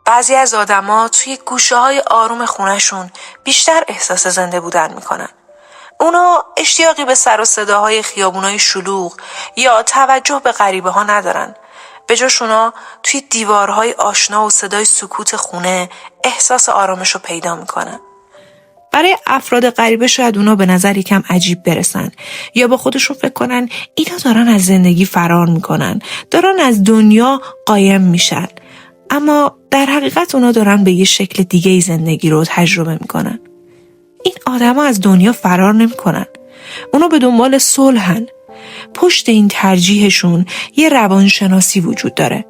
بعضی از آدما توی گوشه‌های آروم خونه‌شون بیشتر احساس زنده بودن میکنن. اونا اشتیاقی به سر و صداهای خیابونای شلوغ یا توجه به غریبه‌ها ندارن. به جاش اونا توی دیوارهای آشنا و صدای سکوت خونه احساس آرامش رو پیدا میکنن. برای افراد غریبه شاید اونا به نظر یکم عجیب برسن یا با خودشون فکر کنن اینا دارن از زندگی فرار میکنن، دارن از دنیا قایم میشن. اما در حقیقت اونا دارن به یه شکل دیگه زندگی رو تجربه میکنن. این آدما از دنیا فرار نمیکنن. اونا به دنبال صلحن. پشت این ترجیحشون یه روانشناسی وجود داره.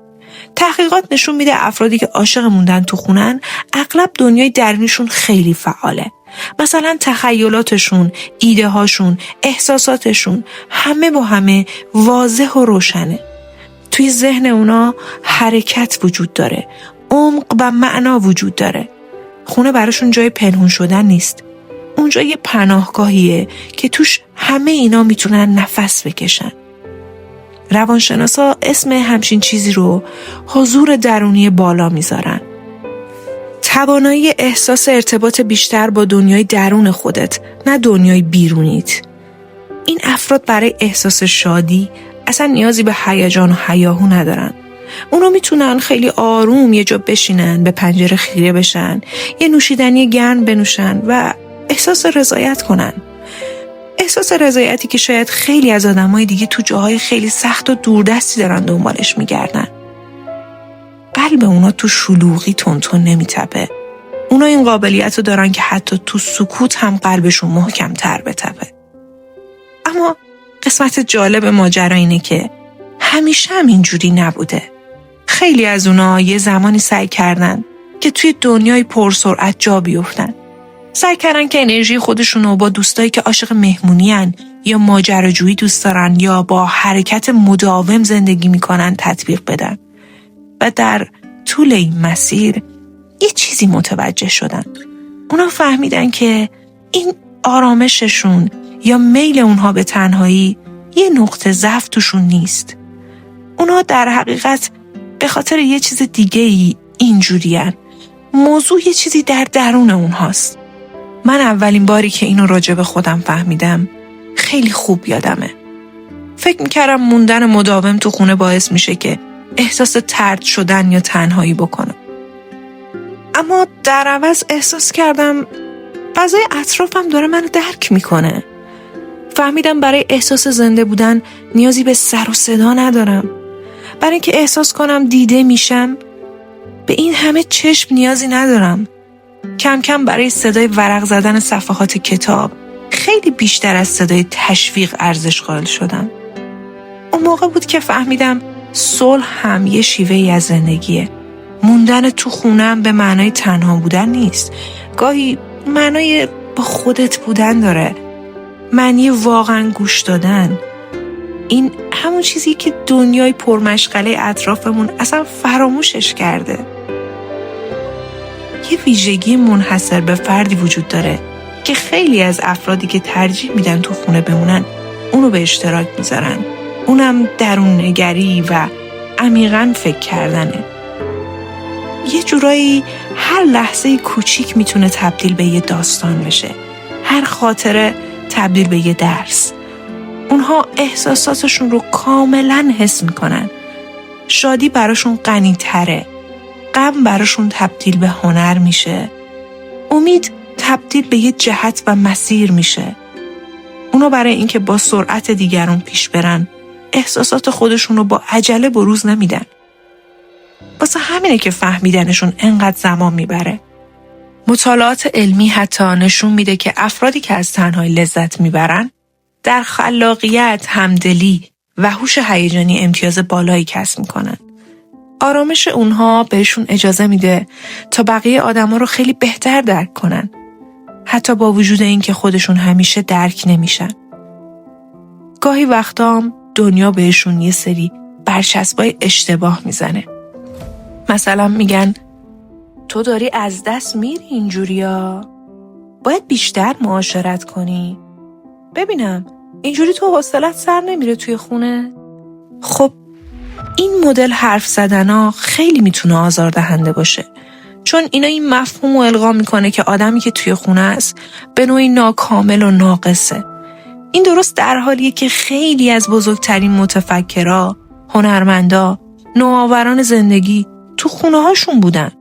تحقیقات نشون میده افرادی که عاشق موندن تو خونن اغلب دنیای درونیشون خیلی فعاله. مثلا تخیلاتشون، ایده هاشون، احساساتشون همه با همه واضح و روشنه. توی ذهن اونا حرکت وجود داره، عمق و معنا وجود داره. خونه براشون جای پنهون شدن نیست. اونجا یه پناهگاهیه که توش همه اینا میتونن نفس بکشن. روانشناسا اسم همچین چیزی رو حضور درونی بالا میذارن. توانایی احساس ارتباط بیشتر با دنیای درون خودت، نه دنیای بیرونیت. این افراد برای احساس شادی اصلا نیازی به هیجان و هیاهو ندارن. اونا میتونن خیلی آروم یه جا بشینن، به پنجره خیره بشن، یه نوشیدنی گرم بنوشن و احساس رضایت کنن. احساس رضایتی که شاید خیلی از آدمای دیگه تو جاهای خیلی سخت و دوردستی دارن دنبالش میگردن. قلب اونا تو شلوغی تونتون نمیتپه. اونا این قابلیت رو دارن که حتی تو سکوت هم قلبشون محکم تر بتپه. اما قسمت جالب ماجرا اینه که همیشه هم اینجوری نبوده. خیلی از اونا یه زمانی سعی کردن که توی دنیای پرسرعت جا بیفتن. سعی کردن که انرژی خودشونو با دوستایی که عاشق مهمونی هن یا ماجراجویی دوست دارن یا با حرکت مداوم زندگی میکنن تطبیق بدن. و در طول این مسیر یه چیزی متوجه شدن. اونا فهمیدن که این آرامششون یا میل اونها به تنهایی یه نقطه ضعف توشون نیست. اونا در حقیقت به خاطر یه چیز دیگه‌ای اینجورین. موضوع یه چیزی در درون اونهاست. من اولین باری که اینو راجع به خودم فهمیدم خیلی خوب یادمه. فکر میکردم موندن مداوم تو خونه باعث میشه که احساس طرد شدن یا تنهایی بکنم. اما در عوض احساس کردم فضای اطرافم داره منو درک میکنه. فهمیدم برای احساس زنده بودن نیازی به سر و صدا ندارم. برای اینکه احساس کنم دیده میشم به این همه چشم نیازی ندارم. کم کم برای صدای ورق زدن صفحات کتاب خیلی بیشتر از صدای تشویق ارزش قائل شدم. اون موقع بود که فهمیدم صلح هم یه شیوهی از زندگیه. موندن تو خونم به معنای تنها بودن نیست. گاهی معنای با خودت بودن داره. معنی واقعا گوش دادن. این همون چیزی که دنیای پرمشغله اطرافمون اصلا فراموشش کرده. یه ویژگی منحصر به فردی وجود داره که خیلی از افرادی که ترجیح میدن تو خونه بمونن اونو به اشتراک میذارن. اونم درون نگری و عمیقاً فکر کردنه. یه جورایی هر لحظه کوچیک میتونه تبدیل به یه داستان بشه. هر خاطره تبدیل به یه درس. اونها احساساتشون رو کاملاً حس میکنن. شادی براشون غنی تره. غم براشون تبدیل به هنر میشه. امید تبدیل به یه جهت و مسیر میشه. اونا برای اینکه با سرعت دیگران پیش برن احساسات خودشون رو با عجله بروز نمیدن. واسه همینه که فهمیدنشون انقدر زمان میبره. مطالعات علمی حتی نشون میده که افرادی که از تنهایی لذت میبرن در خلاقیت، همدلی و هوش هیجانی امتیاز بالایی کسب میکنن. آرامش اونها بهشون اجازه میده تا بقیه آدما رو خیلی بهتر درک کنن. حتی با وجود اینکه خودشون همیشه درک نمیشن. گاهی وقتام دنیا بهشون یه سری برچسبای اشتباه میزنه. مثلا میگن تو داری از دست میری اینجوریا. باید بیشتر معاشرت کنی. ببینم اینجوری تو حوصله‌ات سر نمیره توی خونه؟ خب این مدل حرف زدنا خیلی میتونه آزاردهنده باشه. چون اینا این مفهوم رو القا میکنه که آدمی که توی خونه است به نوعی ناکامل و ناقصه. این درست در حالیه که خیلی از بزرگترین متفکرها، هنرمندا، نوآوران زندگی تو خونه هاشون بودن.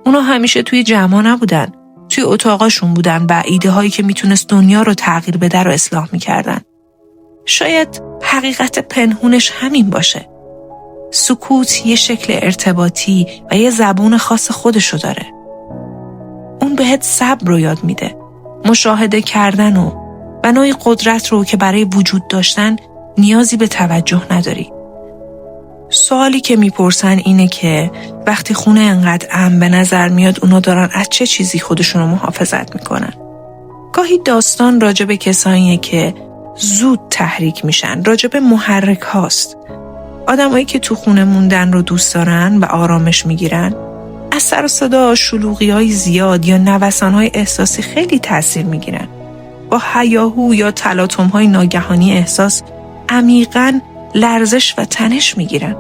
اونا همیشه توی جمع نبودن، توی اتاقاشون بودن و ایده هایی که میتونست دنیا رو تغییر بده رو اصلاح میکردن. شاید حقیقت پنهونش همین باشه. سکوت یه شکل ارتباطی و یه زبون خاص خودشو داره. اون بهت صبر رو یاد میده، مشاهده کردن و نوعی قدرت رو که برای وجود داشتن نیازی به توجه نداری. سوالی که میپرسن اینه که وقتی خونه انقدر امن به نظر میاد اونا دارن از چه چیزی خودشون رو محافظت میکنن؟ گاهی داستان راجب کساییه که زود تحریک میشن، راجب محرک هاست. آدمایی که تو خونه موندن رو دوست دارن و آرامش میگیرن، از سر و صدا، شلوغی‌های زیاد یا نوسان‌های احساسی خیلی تأثیر میگیرن. با هیاهو یا تلاطم‌های ناگهانی احساس عمیقاً لرزش و تنش میگیرن.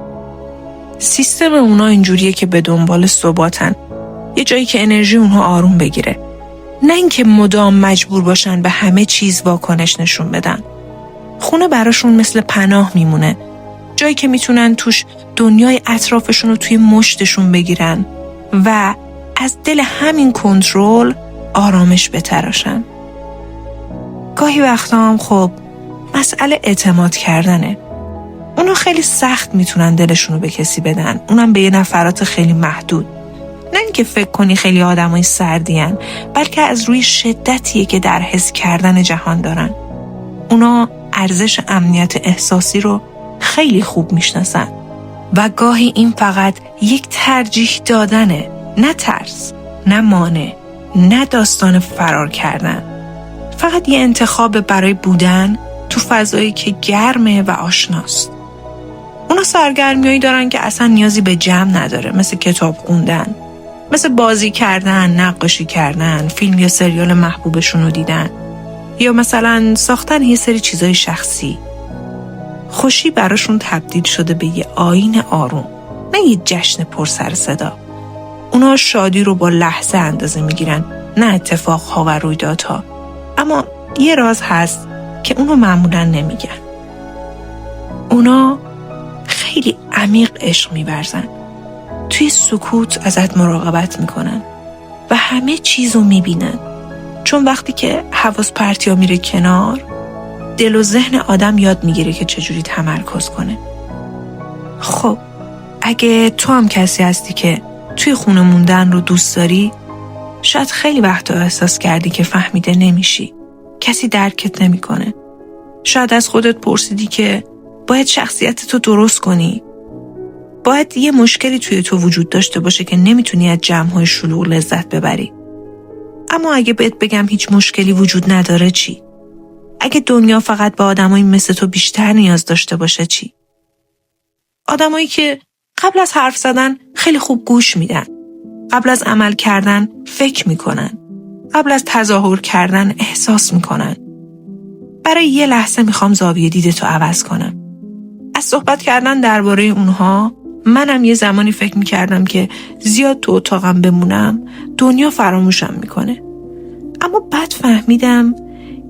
سیستم اونا اینجوریه که به دنبال ثباتن، یه جایی که انرژی اونها آروم بگیره، نه اینکه مدام مجبور باشن به همه چیز واکنش نشون بدن. خونه براشون مثل پناه میمونه، جایی که میتونن توش دنیای اطرافشون رو توی مشتشون بگیرن و از دل همین کنترل آرامش بتراشن. گاهی وقتا هم خب مسئله اعتماد کردنه. اونا خیلی سخت میتونن دلشون رو به کسی بدن، اونم به یه نفرات خیلی محدود. نه اینکه فکر کنی خیلی آدمای سردین، بلکه از روی شدتیه که در حس کردن جهان دارن. اونا ارزش امنیت احساسی رو خیلی خوب میشناسن و گاهی این فقط یک ترجیح دادنه، نه ترس، نه مانع، نه داستان فرار کردن. فقط یه انتخاب برای بودن تو فضایی که گرمه و آشناست. اونا سرگرمیایی دارن که اصلا نیازی به جمع نداره، مثل کتاب خوندن، مثل بازی کردن، نقاشی کردن، فیلم یا سریال محبوبشون رو دیدن، یا مثلا ساختن یه سری چیزای شخصی. خوشی براشون تبدیل شده به یه آیین آروم، نه یه جشن پر سر صدا. اونا شادی رو با لحظه اندازه میگیرن، نه اتفاقها و رویدادها. اما یه راز هست که اونو معمولا نمیگن. اونا خیلی عمیق عشق می‌ورزن. توی سکوت ازت مراقبت میکنن و همه چیزو میبینن. چون وقتی که حواس پرتیا میره کنار، دل و ذهن آدم یاد میگیره که چجوری تمرکز کنه. خب اگه تو هم کسی هستی که توی خونه موندن رو دوست داری، شاید خیلی وقتا احساس کردی که فهمیده نمیشی، کسی درکت نمیکنه. شاید از خودت پرسیدی که باید شخصیتتو درست کنی، باید یه مشکلی توی تو وجود داشته باشه که نمیتونی از جمع‌های شلوغ لذت ببری. اما اگه بهت بگم هیچ مشکلی وجود نداره چی؟ اگه دنیا فقط به آدمایی مثل تو بیشتر نیاز داشته باشه چی؟ آدمایی که قبل از حرف زدن خیلی خوب گوش میدن، قبل از عمل کردن فکر میکنن، قبل از تظاهر کردن احساس میکنن. برای یه لحظه میخوام زاویه دیدتو عوض کنم. از صحبت کردن درباره اونها، منم یه زمانی فکر میکردم که زیاد تو اتاقم بمونم دنیا فراموشم میکنه. اما بعد فهمیدم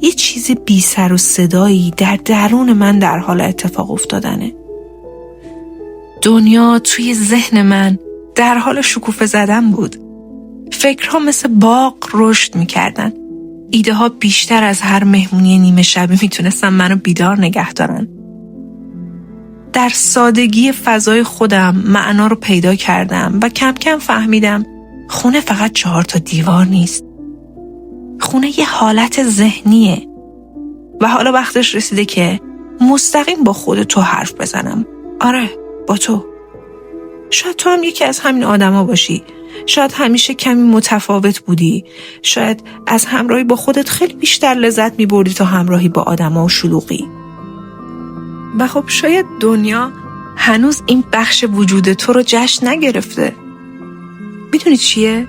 یه چیز بی سر و صدایی در درون من در حال اتفاق افتادنه. دنیا توی ذهن من در حال شکوفه زدن بود. فکرها مثل باغ رشد میکردن. ایده ها بیشتر از هر مهمونی نیمه شبی میتونستن منو بیدار نگه دارن. در سادگی فضای خودم معنا رو پیدا کردم و کم کم فهمیدم خونه فقط 4 دیوار نیست. خونه یه حالت ذهنیه و حالا وقتش رسیده که مستقیم با خود تو حرف بزنم. آره، با تو. شاید تو هم یکی از همین آدما باشی. شاید همیشه کمی متفاوت بودی. شاید از همراهی با خودت خیلی بیشتر لذت می‌بردی تا همراهی با آدما و شلوغی. و خب شاید دنیا هنوز این بخش وجود تو رو جشن نگرفته. میدونی چیه؟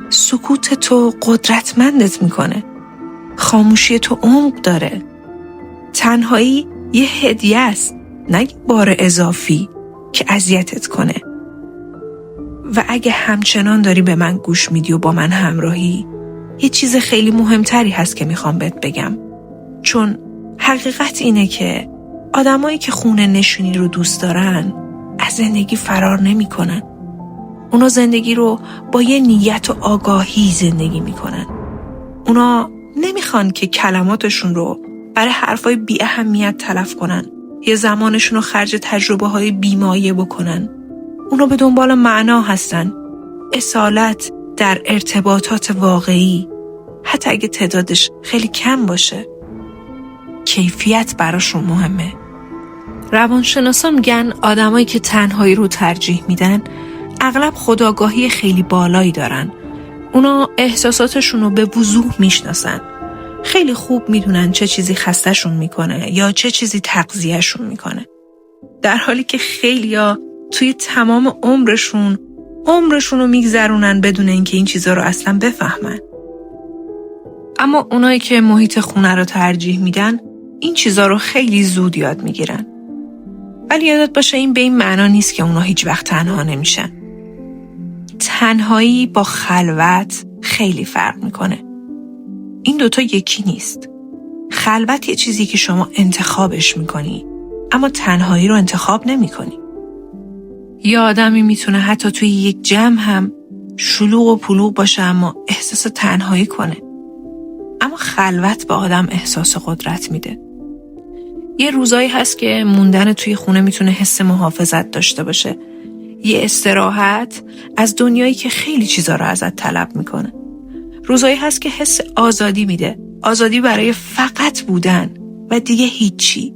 سکوت تو قدرتمندت میکنه. خاموشی تو عمق داره. تنهایی یه هدیه است، نه یه بار اضافی که اذیتت کنه. و اگه همچنان داری به من گوش میدی و با من همراهی، یه چیز خیلی مهمتری هست که میخوام بهت بگم. چون حقیقت اینه که آدمایی که خونه نشینی رو دوست دارن از زندگی فرار نمیکنن. اونا زندگی رو با یه نیت و آگاهی زندگی میکنن. اونا نمیخوان که کلماتشون رو برای حرفای بی اهمیت تلف کنن یا زمانشون رو خرج تجربه های بیمایه بکنن. اونا به دنبال معنا هستن، اصالت در ارتباطات واقعی، حتی اگه تعدادش خیلی کم باشه. کیفیت براشون مهمه. روانشناسان میگن آدمایی که تنهایی رو ترجیح میدن اغلب خودآگاهی خیلی بالایی دارن. اونا احساساتشون رو به وضوح میشناسن. خیلی خوب میدونن چه چیزی خسته‌شون میکنه یا چه چیزی تغذیه‌شون میکنه. در حالی که خیلیا توی تمام عمرشون رو میگذرونن بدون اینکه این چیزا رو اصلا بفهمن. اما اونایی که محیط خونه رو ترجیح میدن این چیزا رو خیلی زود یاد میگیرن. ولی یادت باشه این به این معنا نیست که اونا هیچ وقت تنها نمیشن. تنهایی با خلوت خیلی فرق میکنه. این دوتا یکی نیست. خلوت یه چیزی که شما انتخابش میکنی، اما تنهایی رو انتخاب نمیکنی. یه آدمی میتونه حتی توی یک جمع هم شلوغ و پلوغ باشه اما احساس تنهایی کنه. اما خلوت به آدم احساس قدرت میده. یه روزایی هست که موندن توی خونه میتونه حس محافظت داشته باشه. یه استراحت از دنیایی که خیلی چیزا رو ازت طلب میکنه. روزایی هست که حس آزادی میده. آزادی برای فقط بودن و دیگه هیچی.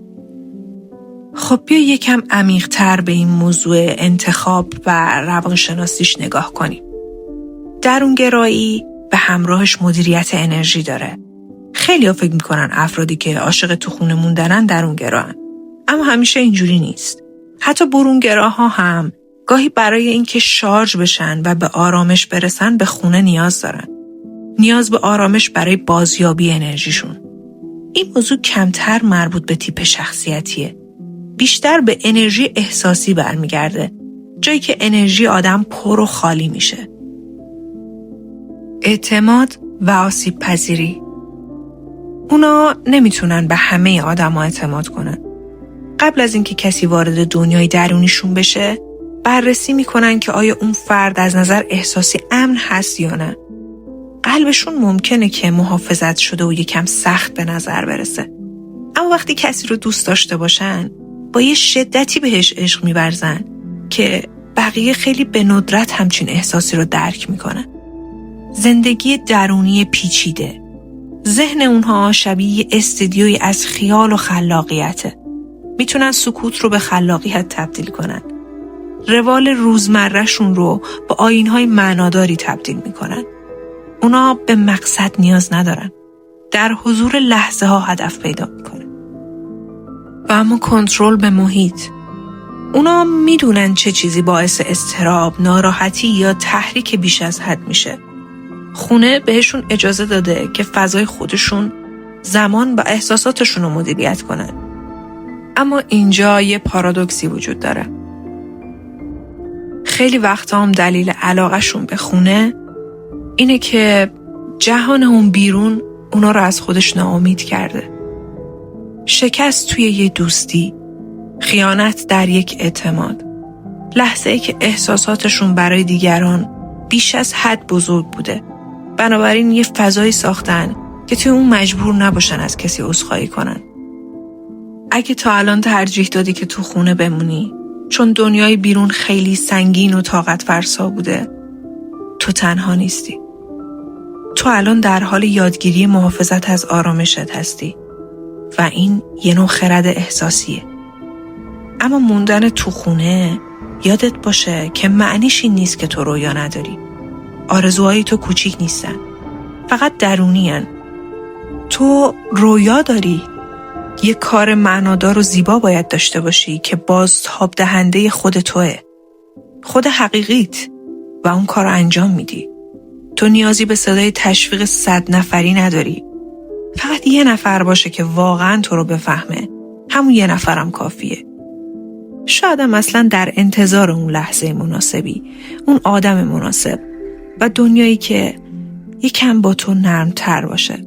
خب بیا یکم عمیق‌تر به این موضوع انتخاب و روانشناسیش نگاه کنیم. درونگرایی به همراهش مدیریت انرژی داره. خیلی‌ها فکر میکنن افرادی که عاشق تو خونه موندنن درونگران. اما همیشه اینجوری نیست. حتی برونگراها هم گاهی برای اینکه شارژ بشن و به آرامش برسن به خونه نیاز دارن. نیاز به آرامش برای بازیابی انرژیشون. این موضوع کمتر مربوط به تیپ شخصیتیه. بیشتر به انرژی احساسی برمیگرده. جایی که انرژی آدم پر و خالی میشه. اعتماد و آسیب پذیری. اونا نمیتونن به همه آدم‌ها اعتماد کنن. قبل از اینکه کسی وارد دنیای درونیشون بشه، بررسی میکنن که آیا اون فرد از نظر احساسی امن هست یا نه. قلبشون ممکنه که محافظت شده و یکم سخت به نظر برسه. اما وقتی کسی رو دوست داشته باشن، با یه شدتی بهش عشق می‌ورزن که بقیه خیلی به ندرت همچین احساسی رو درک میکنن. زندگی درونی پیچیده. ذهن اونها شبیه استدیویی از خیال و خلاقیته. میتونن سکوت رو به خلاقیت تبدیل کنن. روال روزمرهشون رو با آیین‌های معناداری تبدیل میکنن. اونا به مقصد نیاز ندارن. در حضور لحظه ها هدف پیدا میکنن. و اما کنترل به محیط. اونا میدونن چه چیزی باعث اضطراب، ناراحتی یا تحریک بیش از حد میشه. خونه بهشون اجازه داده که فضای خودشون، زمان و احساساتشون رو مدیریت کنن. اما اینجا یه پارادوکسی وجود داره. خیلی وقتا هم دلیل علاقهشون به خونه اینه که جهان اون بیرون اونا رو از خودش ناامید کرده. شکست توی یه دوستی، خیانت در یک اعتماد، لحظه‌ای که احساساتشون برای دیگران بیش از حد بزرگ بوده. بنابراین یه فضایی ساختن که توی اون مجبور نباشن از کسی عذرخواهی کنن. اگه تا الان ترجیح دادی که تو خونه بمونی چون دنیای بیرون خیلی سنگین و طاقت فرسا بوده، تو تنها نیستی. تو الان در حال یادگیری محافظت از آرامشت هستی و این یه نوع خرد احساسیه. اما موندن تو خونه یادت باشه که معنیش این نیست که تو رویا نداری. آرزوهای تو کوچیک نیستن، فقط درونی هن. تو رویا داری. یه کار معنادار و زیبا باید داشته باشی که بازتاب دهنده خود توه، خود حقیقیت، و اون کار رو انجام میدی. تو نیازی به صدای تشویق 100 نفری نداری. فقط یه نفر باشه که واقعا تو رو بفهمه. همون یه نفرم کافیه. شایدم اصلا در انتظار اون لحظه مناسبی، اون آدم مناسب و دنیایی که یکم با تو نرم‌تر باشه.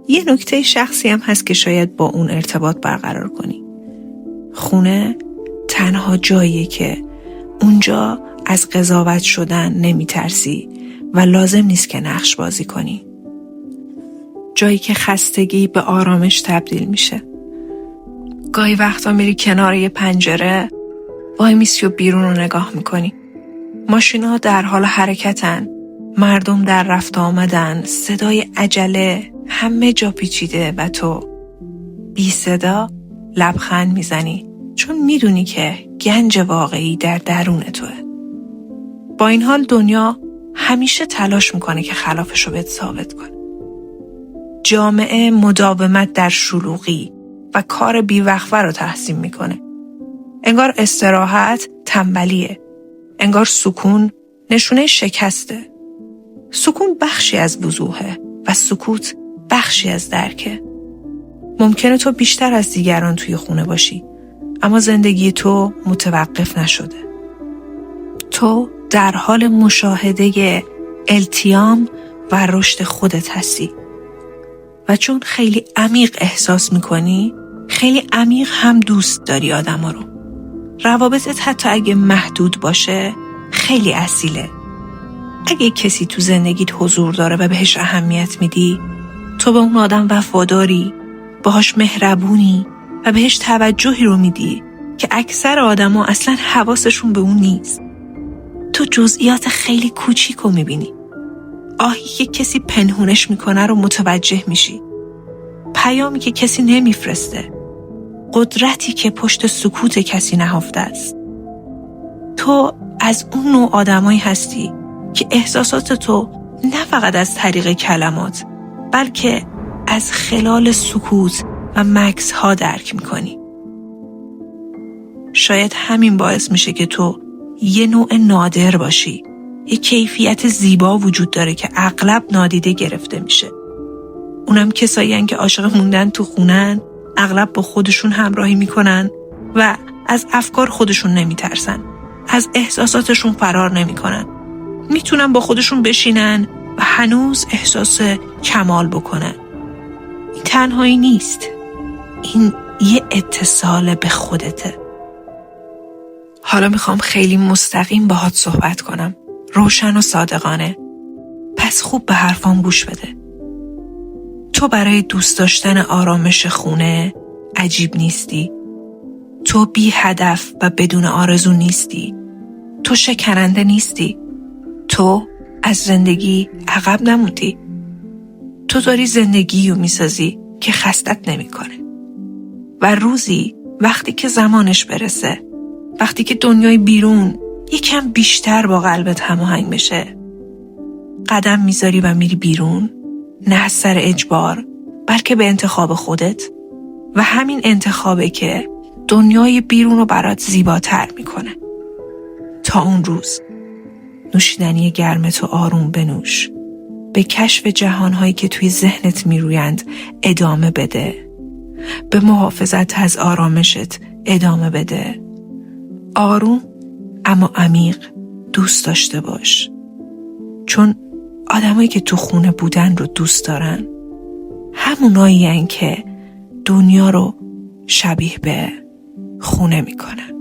یه نکته شخصی هم هست که شاید با اون ارتباط برقرار کنی. خونه تنها جاییه که اونجا از قضاوت شدن نمیترسی و لازم نیست که نقش بازی کنی. جایی که خستگی به آرامش تبدیل میشه. گاهی وقتا میری کنار یه پنجره، وای میسی و بیرون رو نگاه میکنی. ماشینا در حال حرکتن، مردم در رفت آمدن، صدای عجله همه جا پیچیده و تو بی صدا لبخند میزنی چون میدونی که گنج واقعی در درون توه. با این حال دنیا همیشه تلاش میکنه که خلافشو بهت ثابت کنه. جامعه مداومت در شلوغی و کار بیوقفه رو تحسین میکنه. انگار استراحت تنبلیه. انگار سکون نشونه شکسته. سکون بخشی از وضوحه و سکوت بخشی از درکه. ممکنه تو بیشتر از دیگران توی خونه باشی، اما زندگی تو متوقف نشده. تو در حال مشاهده التیام و رشد خودت هستی و چون خیلی عمیق احساس میکنی، خیلی عمیق هم دوست داری آدما رو. روابطت حتی اگه محدود باشه خیلی اصیله. اگه کسی تو زندگیت حضور داره و بهش اهمیت میدی، تو به اون آدم وفاداری، باهاش مهربونی و بهش توجهی رو میدی که اکثر آدما اصلا حواسشون به اون نیست. تو جزئیات خیلی کوچیکو میبینی. آهی که کسی پنهونش میکنه رو متوجه میشی. پیامی که کسی نمیفرسته. قدرتی که پشت سکوت کسی نهفته است. تو از اون نوع آدمایی هستی که احساسات تو نه فقط از طریق کلمات، بلکه از خلال سکوت و مکث ها درک میکنی. شاید همین باعث میشه که تو یه نوع نادر باشی. یه کیفیت زیبا وجود داره که اغلب نادیده گرفته میشه. اونم کسایی هن که عاشق موندن تو خونن، اغلب با خودشون همراهی میکنن و از افکار خودشون نمیترسن. از احساساتشون فرار نمیکنن. میتونن با خودشون بشینن و هنوز احساس کمال بکنن. این تنهایی نیست. این یه اتصال به خودته. حالا میخوام خیلی مستقیم باهات صحبت کنم. روشن و صادقانه. پس خوب به حرفام گوش بده. تو برای دوست داشتن آرامش خونه عجیب نیستی. تو بی هدف و بدون آرزو نیستی. تو شکننده نیستی. تو از زندگی عقب نموندی. تو داری زندگی رو میسازی که خستت نمیکنه. و روزی وقتی که زمانش برسه، وقتی که دنیای بیرون یکم بیشتر با قلبت هماهنگ بشه، قدم میذاری و میری بیرون، نه از سر اجبار بلکه به انتخاب خودت. و همین انتخابه که دنیای بیرون رو برات زیباتر میکنه. تا اون روز نوشیدنی گرم تو آروم بنوش. به کشف جهانهایی که توی ذهنت میرویند ادامه بده. به محافظت از آرامشت ادامه بده. آروم اما عمیق دوست داشته باش. چون آدمایی که تو خونه بودن رو دوست دارن همونایی هن که دنیا رو شبیه به خونه میکنن.